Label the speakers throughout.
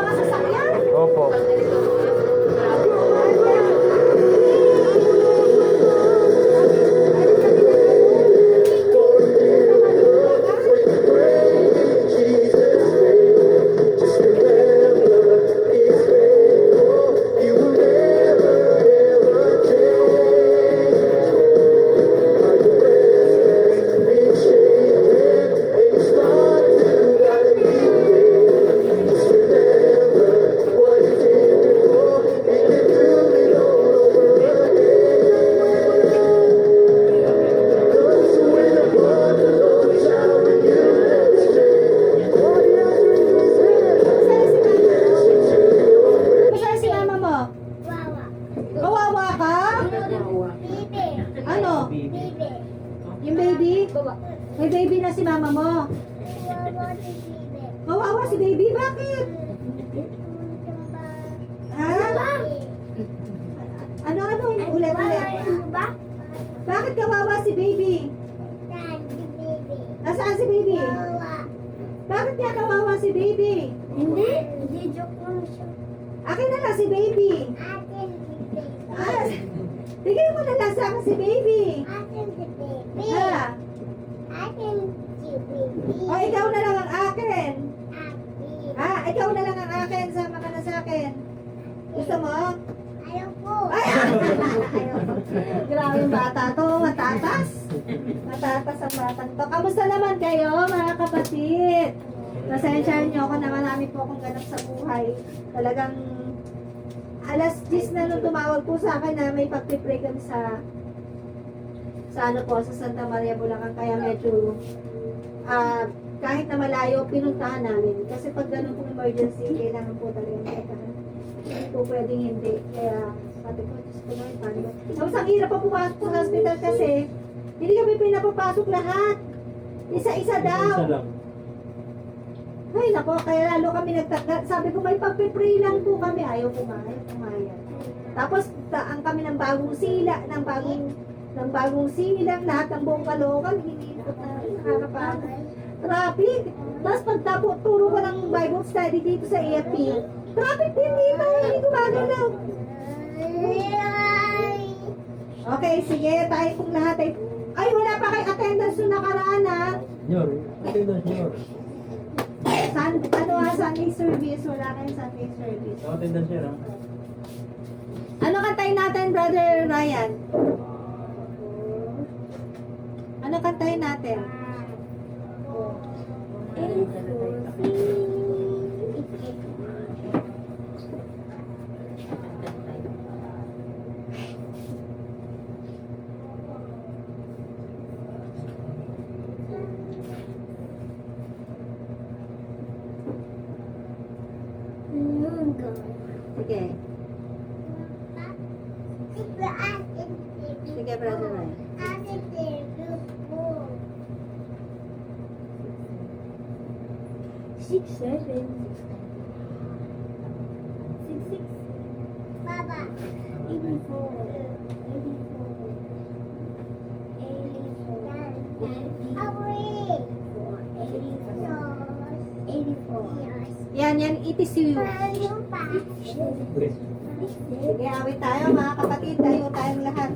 Speaker 1: mga sasakyan.
Speaker 2: Opo.
Speaker 1: Masaya si mama mo? Kawawa ka? Ano? Yung baby? May baby na si mama mo. Kawawa si baby? Bakit? Ha? Ano? Ulit. Bakit kawawa si baby? Nasaan si baby? Bakit niya kawawa si baby?
Speaker 3: Hindi joke lang siya.
Speaker 1: Akin na lang si baby.
Speaker 3: Atin si baby.
Speaker 1: Ah, bigay mo na lang sa akin si baby.
Speaker 3: Atin si baby.
Speaker 1: Ha?
Speaker 3: Atin si baby.
Speaker 1: O ikaw na lang ang akin.
Speaker 3: Atin.
Speaker 1: Ha? Ikaw na lang ang akin. Sama ka na sa akin. Gusto mo?
Speaker 3: Ayaw po.
Speaker 1: Ay! Grabe yung bata to. Matatas. Matatas ang batang to. Kamusta naman kayo, mga kapatid? Pasensyahan niyo ako na marami po akong ganap sa buhay. Talagang alas 10 na nung tumawag po sa akin na may pagpipray kami sa ano po, sa Santa Maria, Bulacan. Kaya medyo kahit na malayo, pinuntahan namin. Kasi pag ganun pong emergency, kailangan po talagang tekahan. Hindi po pwedeng hindi. Kaya sabi ko, Diyos ko na, paano ba? Tapos ang hirap pa pumasok sa hospital kasi hindi kami pinapapasok lahat. Isa-isa daw.
Speaker 2: Isa lang.
Speaker 1: Ay, nako, kaya lalo kami nagtatag. Sabi ko, may pagpipray lang po kami. Ayaw pumayag. Tapos, ang kami ng bagong sila, ng bagong silang, lahat ng buong Caloocan, hinihintot na nakakapagod. Traffic. Tapos pagtapo, turo ko ng Bible study dito sa AFP. Traffic din dito, hindi gumagalaw. Okay, sige, tayo pong lahat ay wala pa kay attendance nung nakaraan ha.
Speaker 2: Senyor, attendance senyor.
Speaker 1: Sunday service, wala kayong Sunday service.
Speaker 2: Attendance sir ha.
Speaker 1: Ano kantayin natin, Brother Ryan? Ano kantayin natin? Sige. Sige, Brother Ryan.
Speaker 3: Six, seven. Six. Baba. 84. 84.
Speaker 1: Yan, ETCU. Sige, awit tayo mga kapatid. Tayo tayong lahat.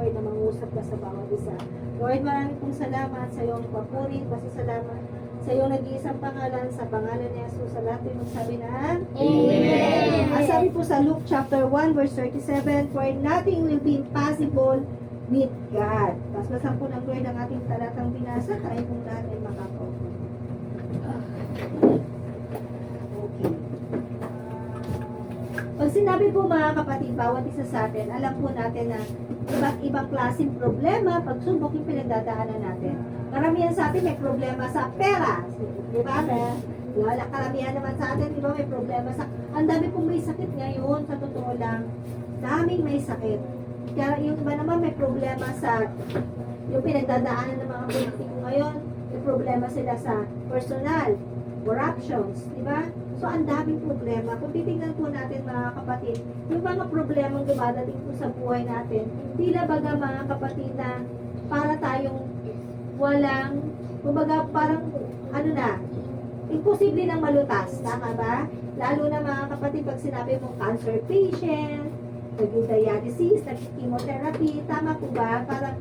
Speaker 1: Lord, na mangusap ka sa bawat isa. Lord, maraming pong salamat sa iyong papuri, pasasalamat sa iyong nag-iisang pangalan, sa pangalan ni Jesus, sa lahat yung magsabi na
Speaker 3: Amen.
Speaker 1: Ang sabi po sa Luke chapter 1 verse 37, for nothing will be impossible with God. Tapos basan po ng Lord ang ating talatang binasa, tayo pong lahat ay makakaupo. Okay. Pag sinabi po mga kapatid, bawat isa sa atin, alam po natin na iba't ibang klaseng problema, pagsubok yung pinagdadaanan natin. Karamihan sa atin may problema sa pera. Di ba? Wala, karamihan naman sa atin, di ba, may problema sa... Ang dami pong may sakit ngayon, sa totoo lang. Daming may sakit. Kaya yung iba naman may problema sa... Yung pinagdadaanan ng mga politiko ngayon, may problema sila sa personal, corruptions, di ba? So, ang daming problema. Kung titingnan po natin, mga kapatid, yung mga problemang dumadating po sa buhay natin, tila baga, mga kapatid, na para tayong walang, kumbaga parang, ano na, imposible nang malutas. Tama ba? Lalo na mga kapatid, pag sinabi mo cancer patient, nag-dialysis, nag-chemotherapy, tama po ba? Parang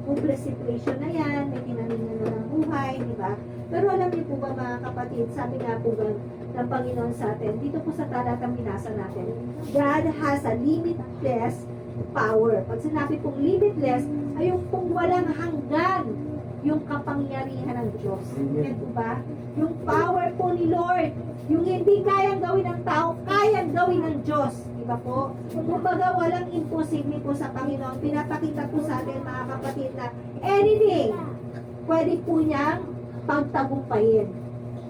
Speaker 1: hopeless situation na yan, may tinaningan na ng buhay, di ba? Pero alam niyo po ba mga kapatid, sabi nga po ba ng Panginoon sa atin, dito po sa talatang binasa natin, God has a limitless power. Pag sinabi pong limitless, ay yung pong walang hanggan yung kapangyarihan ng Diyos. Yan po ba? Yung power po ni Lord, yung hindi kayang gawin ng tao, kayang gawin ng Diyos. Diba po? Kumbaga walang imposible po sa Panginoon. Pinapakita po sa atin mga kapatid na anything pwede po niyang pagtagumpayin.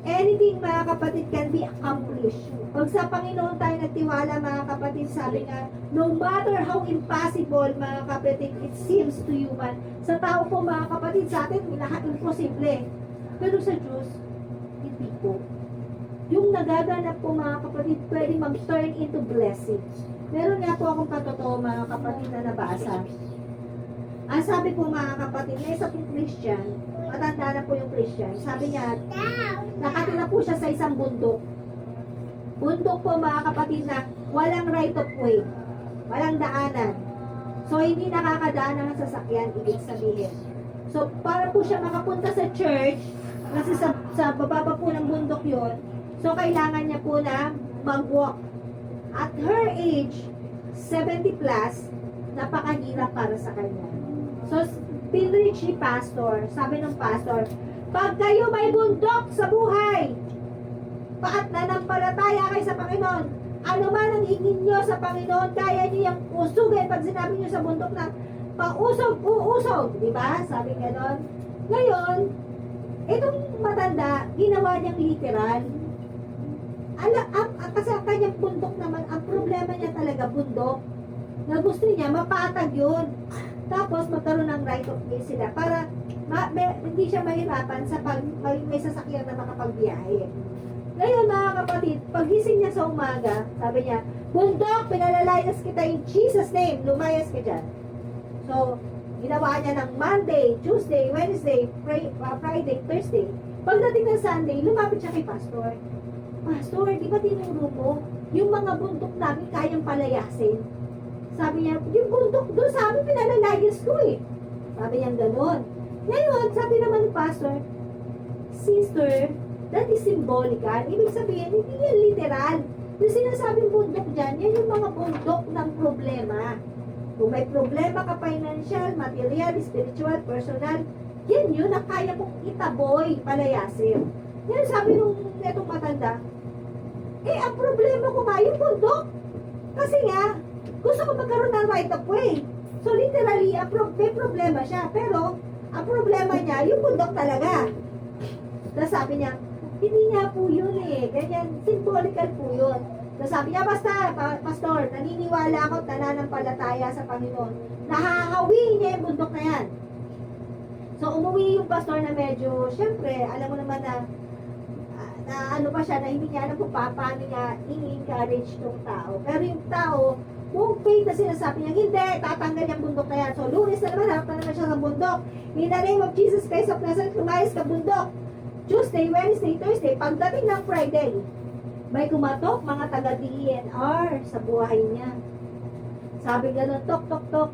Speaker 1: Anything mga kapatid can be accomplished. Pag sa Panginoon tayo nagtiwala mga kapatid, sabi nga, no matter how impossible mga kapatid it seems to human, sa tao po mga kapatid sa atin, lahat imposible. Pero sa Diyos, hindi po. Yung nagaganap po mga kapatid, pwede mag-turn into blessing. Meron nga po akong patotoo mga kapatid na nabasa. Ang sabi po mga kapatid, na isa pong Christian, matanda na po yung Christian, sabi niya, nakatira po siya sa isang bundok. Bundok po mga kapatid na walang right of way, walang daanan. So hindi nakakadaan ang sasakyan, ibig sabihin. So para po siya makapunta sa church, kasi sa baba pa po ng bundok yon, so kailangan niya po na mag-walk. At her age, 70 plus, napakahirap para sa kanya. So pinreach ni pastor, sabi ng pastor, pag kayo may bundok sa buhay, paat nanampalataya kayo sa Panginoon, ano man ang hingin nyo sa Panginoon, kaya nyo yung usugin. Pag sinabi nyo sa bundok na pausog, uusog, di ba? Sabi ganon. Ngayon, itong matanda, ginawa niyang literal. Kasi ang kanyang bundok naman, ang problema niya talaga bundok, na gusto niya, mapatag yun. Tapos magkaroon ng right of way sila para hindi siya mahirapan sa pag may sasakyan na makapagbiyahe. Ngayon mga kapatid, pagising niya sa umaga, sabi niya, bundok, pinalalayas kita in Jesus' name, lumayas ka dyan. So, ginawa niya ng Monday, Tuesday, Wednesday, Friday, Thursday. Pagdating ng Sunday, lumapit siya kay pastor. Pastor, di ba tinuro mo, yung mga bundok namin kayang palayasin? Sabi niya, yung bundok doon sa amin pinalalayas ko eh. Sabi niya gano'n. Ngayon, sabi naman ng pastor, sister, that is symbolical. Ibig sabihin, hindi yan literal. Yung sinasabing bundok dyan, yan yung mga bundok ng problema. Kung may problema ka financial, material, spiritual, personal, yan yun na kaya kong itaboy, palayasin. Yan sabi nung netong matanda, ang problema ko nga yung bundok. Kasi nga, gusto ko magkaroon ng right of way. So literally, may problema siya. Pero, ang problema niya, yung bundok talaga. Tapos sabi niya, hindi nga po yun eh. Ganyan, symbolical po yun. Tapos sabi niya, basta, pastor, naniniwala ako at nananampalataya sa Panginoon. Nahahawi niya yung bundok na yan. So, umuwi yung pastor na medyo, syempre, alam mo naman na ano pa siya, na hindi niya alam kung paano niya i-encourage tong tao. Pero yung tao, buong faith na sinasabi niya, hindi, tatanggal yung bundok na yan. So, Lunes na naman, harap na naman siya sa bundok. In the name of Jesus Christ of Nazareth, lumayas ka bundok. Tuesday, Wednesday, Thursday, pagdating ng Friday, may kumatok mga taga-DNR sa buhay niya. Sabi gano'n, tok, tok, tok.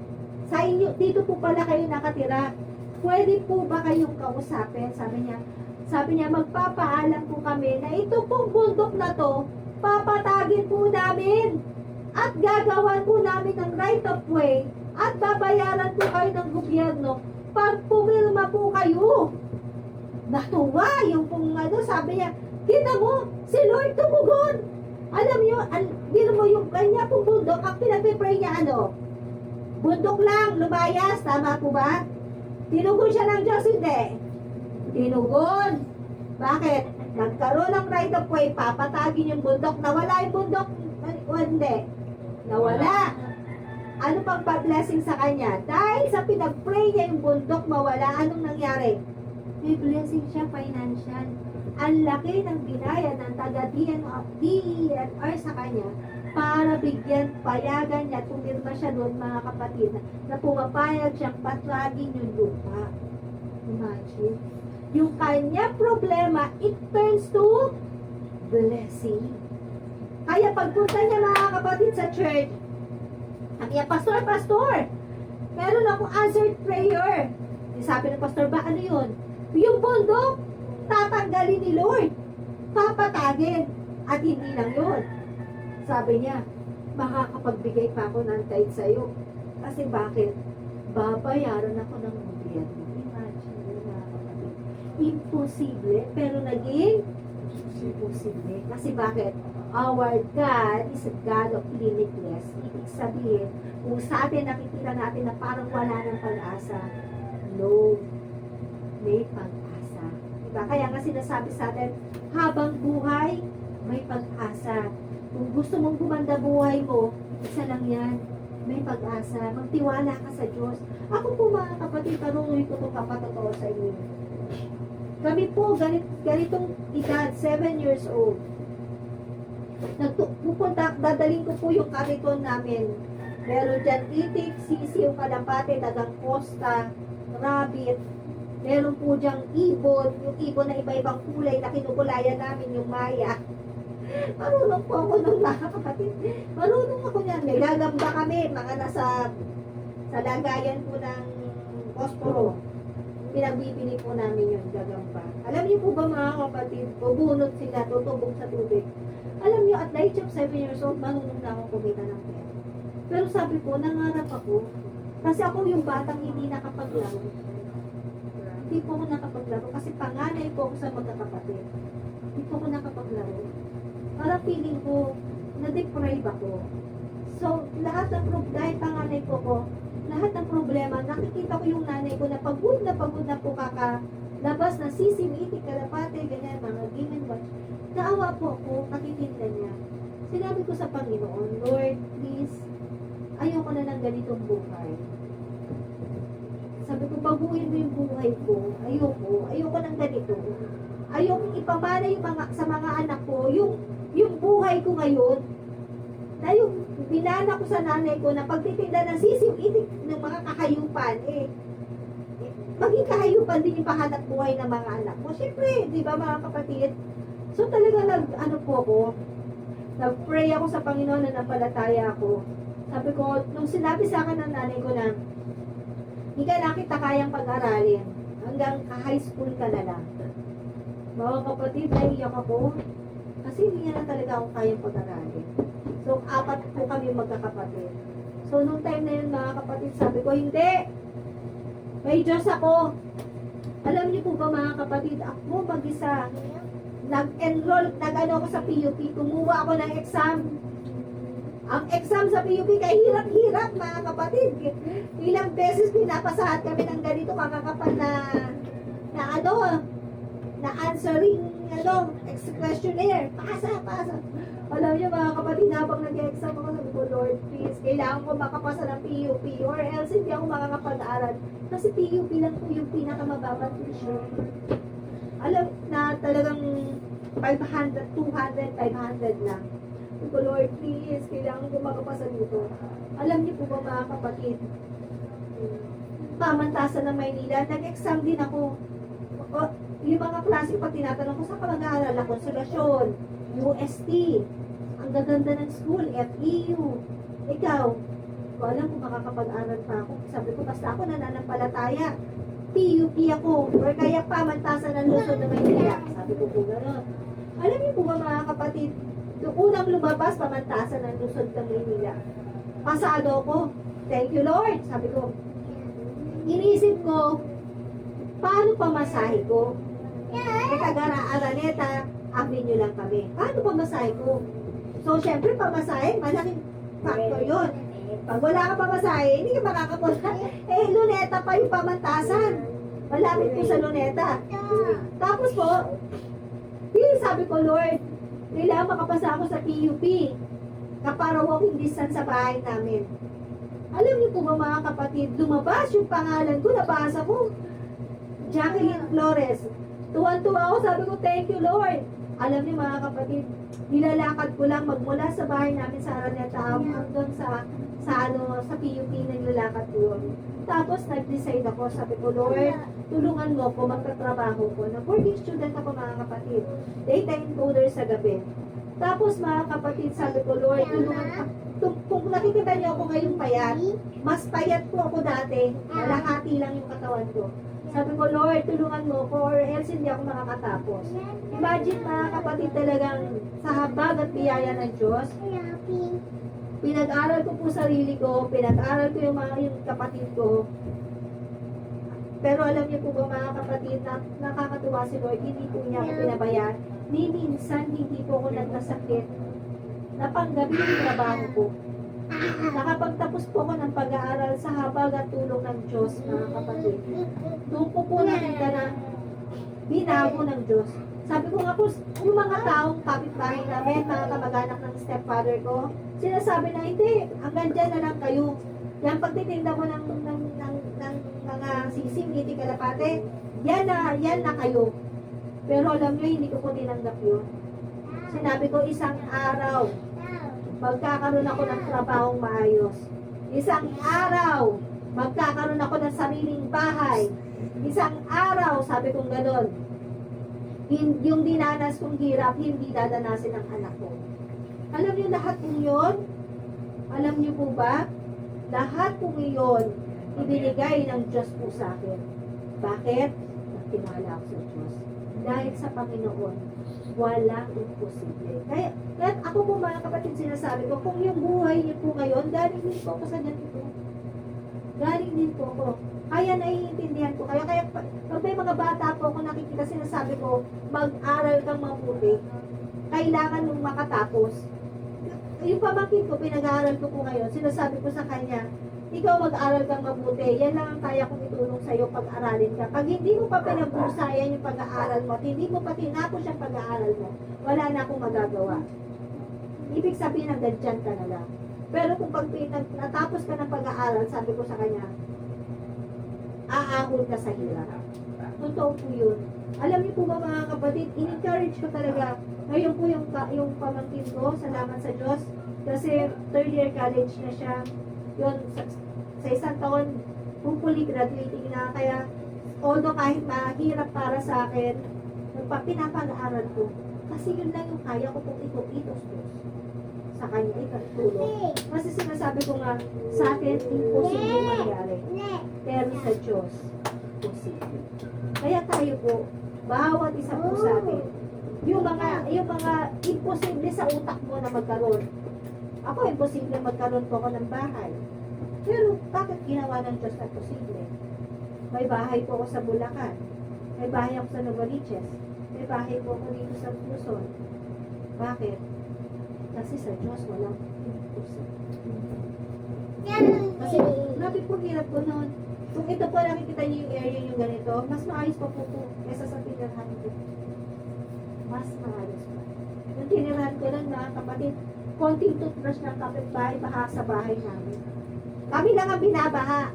Speaker 1: sa inyo, dito po pala kayo nakatira. Pwede po ba kayong kausapin? Sabi niya, magpapaalam po kami na ito pong bundok na to, papatagin po namin at gagawan po namin ng right of way at babayaran po kayo ng gobyerno pag pumirma po kayo. Natuwa yung pong sabi niya, kita mo, si Lord tumugon. Alam niyo, biro mo yung kanya pong bundok, ang pinagpipray niya bundok lang, lumayas, tama po ba? Tinugon siya ng Diyos, hindi. Tinugon. Bakit? Nagkaroon ng right of way, papatagin yung bundok. Nawala yung bundok? Hindi. Nawala. Ano pang pa-blessing sa kanya? Dahil sa pinag-pray niya yung bundok mawala, anong nangyari? May blessing siya financial. Ang laki ng binayad ng taga-DNR sa kanya para bigyan, payagan niya, pumirma siya doon mga kapatid na pumapayag siyang patagin yung lupa. Imagine. Yung kanya problema, it turns to blessing. Kaya pagpunta niya mga kapatid sa church, sabi niya, Pastor, meron akong answered prayer. Sabi ng pastor, ba ano yun? Yung bundok, tatanggalin ni Lord. Papatagin. At hindi lang yun. Sabi niya, makakapagbigay pa ako ng tithe sa'yo. Kasi bakit? Babayaran ako ng gobyerno. Imagine mga kapatid. Imposible, pero naging imposible. Kasi bakit? Our God is a God of limitless. Ibig sabihin, kung sa atin nakikita natin na parang wala ng pag-asa, no, may pag-asa. Diba? Kaya nga sinasabi sa atin, habang buhay, may pag-asa. Kung gusto mong gumanda buhay mo, isa lang yan, may pag-asa. Magtiwala ka sa Diyos. Ako po mga kapatid, tanunguin ko itong kapatotoo sa inyo. Kami po, ganitong edad, 7 years old. Dadaling ko po yung kariton namin. Meron dyan itik, sisiw, kalapate, dagang costa, rabbit. Meron po dyang ibon, yung ibon na iba-ibang kulay na kinukulayan namin yung maya. Marunong po ako ng mga kapatid. Marunong ako niyan. May gagamba kami, mga nasa sa lagayan po ng posporo. Pinagbibili po namin yung gagamba. Alam niyo po ba mga kapatid, bubunot sila, tutubog sa tubig. Alam niyo, at the age of 7 years old, marunong na akong kumita ng pera. Pero sabi ko, nangarap ako. Kasi ako yung batang hindi nakapaglaro. Hindi po ako nakapaglaro kasi panganay po ako sa magkakapatid. Hindi po ako nakapaglaro. Para feeling ko, na-deprive ako. So, lahat ng dahil panganay po ko, lahat ng problema, nakikita ko yung nanay ko na pagod na po kakalabas na sisim, itik, kalapate, ganyan, mga game and watch. Naawa po ako, nakikinda niya. Sinabi ko sa Panginoon, Lord, please, ayoko na ng ganitong buhay. Sabi ko, baguhin mo yung buhay ko. Ayoko ng ganito. Ayoko ipamana yung sa mga anak ko, yung buhay ko ngayon, na yung binana ko sa nanay ko na pagtitinda ng sisiw, itik ng mga kakayupan, maging kahayupan din yung pahanap buhay ng mga anak mo. Siyempre, di ba mga kapatid? So talaga nag-pray ako sa Panginoon na napalataya ako. Sabi ko, nung sinabi sa akin ng nanay ko na, hindi ka na kita kayang pag-aralin, hanggang ka-high school ka na lang. Mga kapatid, naiiyak ako, kasi hindi niya na talaga ako kayang pag-aralin. So, 4 po kami magkakapatid. So, nung time na yun, mga kapatid, sabi ko, hindi! May Diyos ako! Alam niyo po ba, mga kapatid, ako mag-isa, nag-enroll, nag-ano ako sa PUP, kumuha ako ng exam. Ang exam sa PUP, kaya hirap-hirap, mga kapatid. Ilang beses pinapasahat kami ng ganito, kakakapal na answering, questionnaire. Pasa. Alam niyo mga kapatid, habang nag-exam ako, sabi ko, Lord, please, kailangan ko makapasa ng PUP or else hindi ako makakapag-aral. Kasi PUP lang po yung pinakamababang tuition. Alam na talagang 500, 200, 500 lang. Sabi ko, Lord, please, kailangan ko makapasa dito. Alam niyo po ba mga kapatid, pamantasan ng Maynila, nag-exam din ako. Yung mga klase pa tinatanong ko, saan ka mag-aaral? La Consolacion, UST, ang gaganda ng school, FEU. Ikaw, ko alam kung makakapag-aral pa ako. Sabi ko, basta ako nananampalataya. PUP ako, or kaya pamantasan ng Luzon na Maynila. Sabi ko po gano'n. Alam niyo po ba mga kapatid, yung unang lumabas, pamantasan ng Luzon ng Maynila. Pasado ko. Thank you, Lord. Sabi ko, iniisip ko, paano pamasahe ko? Eh, Araneta, Avenue lang kami. Paano pamasahe ko? So, syempre, pamasahe, malaking factor yun. Pag wala ka pamasahe, hindi ka makakapunta. Eh, Luneta pa yung pamantasan. Malapit po sa Luneta. Tapos po, sabi ko, Lord, kailangan makapasa ako sa PUP. Kapara walking distance sa bahay namin. Alam niyo po ba mga kapatid, lumabas yung pangalan ko, nabasa ko. Jacqueline Flores. Tuwan-tuwa ako, sabi ko, thank you Lord. Alam niyo mga kapatid, nilalakad ko lang magmula sa bahay namin sa Araneta hanggang sa PUP na nilalakad ko yun. Tapos nag-decide ako, sabi ko, Lord, tulungan mo ko, magtatrabaho ko. Nag-working student ako mga kapatid. Data encoder sa gabi. Tapos mga kapatid, sabi ko, Lord, tulungan ka. Kung nakikita niyo ako ngayong payat, mas payat po ako dati, malahati lang yung katawan ko. Sabi ko, Lord, tulungan mo ko or else hindi ako makakatapos. Imagine mga kapatid talagang sa habag at biyaya ng Diyos, pinag-aral ko po sarili ko, pinag-aral ko yung kapatid ko. Pero alam niyo po ba mga kapatid, nakakatuwa si Lord, hindi po niya ako pinabayaan. Ni minsan, hindi po ako nagkasakit. Napanggabi yung trabaho ko. Nakapagtapos po ako ng pag-aaral sa habag at tulong ng Diyos, mga kapatid. Doon ko po nakita na binago ng Diyos. Sabi ko nga po, yung mga taong kapitbahay namin, mga kamag-anak ng stepfather ko, sinasabi na, hindi, hanggang dyan na lang kayo. Yan, pagtitinda mo ng mga sisig, hindi kalapate, yan na kayo. Pero alam nyo, hindi ko po tinanggap yun. Sinabi ko, isang araw, magkakaroon ako ng trabahong maayos. Isang araw, magkakaroon ako ng sariling bahay. Isang araw, sabi kong gano'n, yung dinanas kong hirap, hindi dadanasin ng anak ko. Alam niyo lahat po yun? Alam niyo po ba? Lahat po yun, ibinigay ng Diyos po sa akin. Bakit? Nagtiwala ako sa Diyos. Dahil sa Panginoon, walang imposible. Kaya ako po mga kapatid sinasabi ko, kung yung buhay niyo po ngayon, galing din po ako sa ganito. Galing din po ako. Kaya naiintindihan ko. Kaya pag may mga bata po ako nakikita, sinasabi ko, mag-aral kang mabuti. Kailangan mong makatapos. Yung pamangkin ko, pinag-aaral ko po ngayon, sinasabi ko sa kanya, ikaw mag-aral kang mabuti. Yan lang ang kaya kong itulong sa iyo pag-aralin ka. Pag hindi mo pa pinag-usayan yung pag-aaral mo at hindi mo pa tinapos yung pag-aaral mo, wala na akong magagawa. Ibig sabihin na dyan ka na lang. Pero kung pag natapos ka ng pag-aaral, sabi ko sa kanya, aahon ka sa hirap. Totoo po yun. Alam niyo po ba mga kapatid, in-encourage ko talaga. Ngayon po yung pamangkin ko, salamat sa Diyos, kasi third year college na siya. Yun, sa isang taon, hopefully graduating na. Kaya, although kahit mahirap para sa akin, pinapag-aaral ko. Kasi yun lang yung kaya ko kung itos sa kanya, ikatulong. Kasi sinasabi ko nga, sa akin, imposible mangyari. Pero sa Diyos, posible. Kaya tayo po, bawat isa po sa atin, yung mga imposible sa utak mo na magkaroon. Ako, imposible magkaroon po ako ng bahay. Pero, bakit ginawa ng Diyos na posible? May bahay po ako sa Bulacan. May bahay ako sa Novaliches. May bahay po ako dito sa Luzon. Bakit? Kasi sa Diyos walang imposible. Kasi, grabe po hirap ko noon. Kung ito po nakikita niyo yung area yung ganito, mas maayos pa po kesa sa tinirahan ko. Mas maayos pa. Yung tinirahan ko lang mga kapatid, konting toothbrush ng kapitbahay, baha sa bahay namin. Kami lang ang binabaha.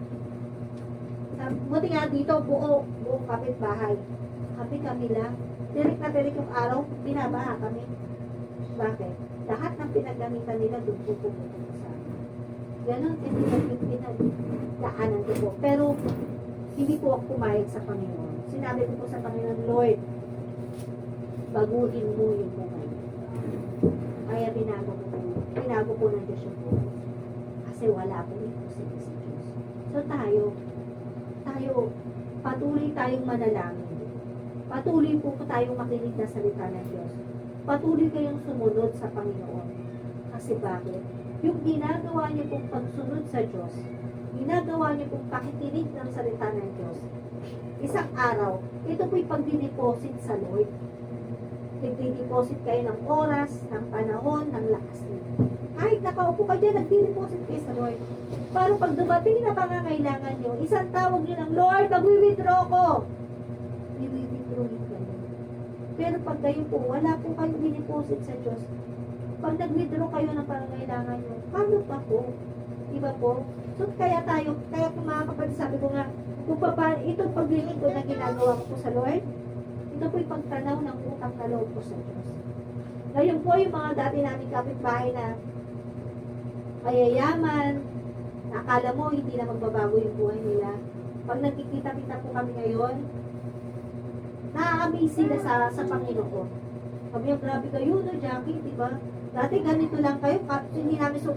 Speaker 1: Buti nga dito, buong kapitbahay. Kami lang. Tirik na tirik yung araw, binabaha kami. Bakit? Lahat ng pinagamitan nila doon po pumupunta sa amin. Ganon, pinagdaanan ko po. Pero, hindi po ako pumayag sa Panginoon. Sinabi ko po sa Panginoon, Lord, baguhin mo yung buhay. Kaya binago ko ng Diyos yung buhay. Kasi wala pong imposible sa Diyos. So tayo, patuloy tayong manalangin. Patuloy po tayong makinig na salita ng Diyos. Patuloy kayong sumunod sa Panginoon. Kasi bakit? Yung ginagawa niyo pong pagsunod sa Diyos, ginagawa niyo pong pakikinig ng salita ng Diyos, isang araw, ito po'y pagdideposit sa Lord. Nagdideposit kayo ng oras, ng panahon, ng lakas niyo. Kahit nakaupo ka dyan, nagdideposit kayo sa Lord. Para pag dumating na pangangailangan nyo, isang tawag nyo ng, Lord, mag-withdraw ko. I-withdraw kayo. Pero pag kayo po, wala po kayong dineposit sa Diyos, pag nag-withdraw kayo ng pangangailangan nyo, paano pa po? Diba po? So, kaya kung mga kapatid, sabi ko nga, itong paglilingkod na ginagawa ko po sa Lord, ito po'y pagtanaw ng utang na loob ko sa Diyos. Ngayon po, yung mga dati namin kapitbahay na mayayaman, akala mo hindi na magbabago yung buhay nila. Pag nagkikita-kita po kami ngayon, nakaka-amaze sila sa Panginoon. Sabi niya, grabe kayo, no, Jackie, diba? Dati ganito lang kayo, hindi namin sukat